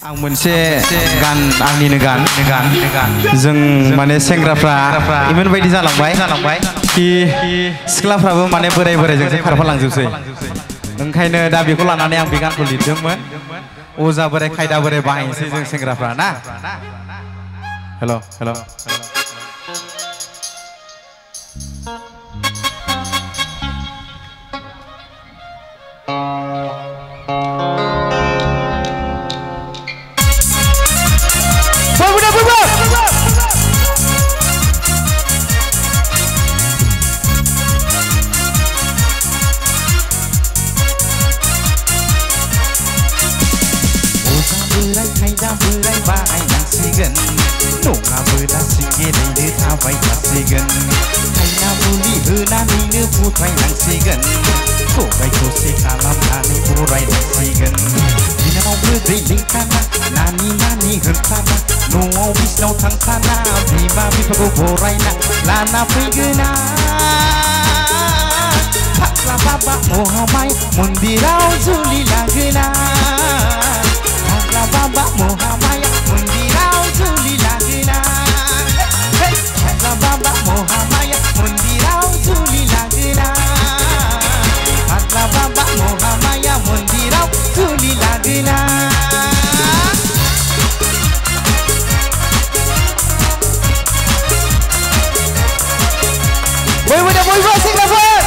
आं मोनसे गान आंनिनो गान जों माने सेंग्राफ्रा इमान बायदि जालांबाय कि सिख्लाफ्राबो माने बोराय-बोरायजोंसो खारफालांजोबसै ओंखायनो दा बेखौ लानानै आं बे गानखौ लिरदोंमोन अजा बोराय खायदा बोराय बाहायनोसै जों सेंग्राफ्रा ना हेल' बोराय बाहायनांसिगोन नङाबोला सिंगेरैनो थाबाय थासिगोन खायना मुलि होनानैनो फुथायनांसिगोन सबाय ससे खालामनानै बरायनांसिगोन बिनानावबो दै लोंखाना नानि होनखाना न'आव बिसिनाव थांखाना बिमा बिफाखौ बरायना लाना फैगोना फाग्ला बाबा महामाय मन्दिराव जुलि लागोना Baba Mohamaya Mundirau Juli Lagina Baba Mohamaya Mundirau Juli Lagina Baba Mohamaya Mundirau Juli Lagina Boy sing the word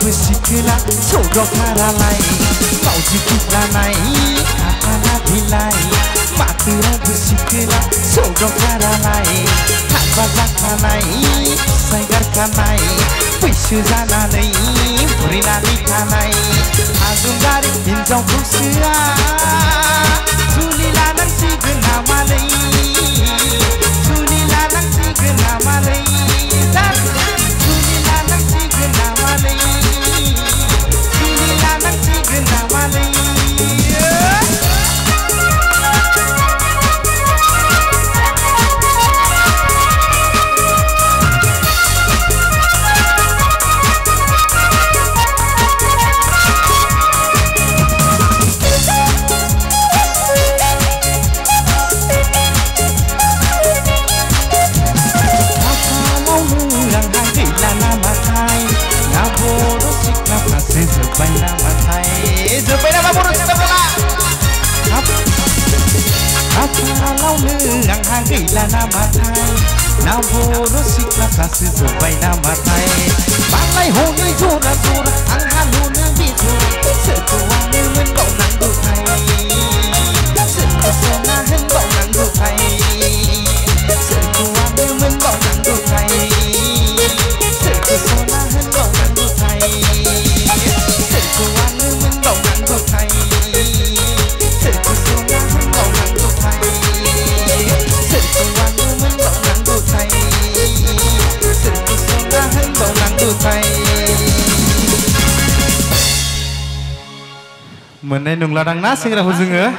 Sikila sodok haralai mau sikila nai apana bilai matira sikila sodok haralai habak kanai saigar kanai pisu jananai burinani kanai adungari hinjau kusia sulila nang sigena malai sulila nang sigena malai sulila nang sigena malai Gila nama thai na boro sikla sasi zubai nama thai balai honi jora ang halu na bijo setua ne men bau nang du thai setua na hen bau nang du thai setua ne men bau nang du thai setua na hen bau nang du thai setua ne men bau nang du thai setua na hen bau nang du thai Menai nungladang na singra hujunga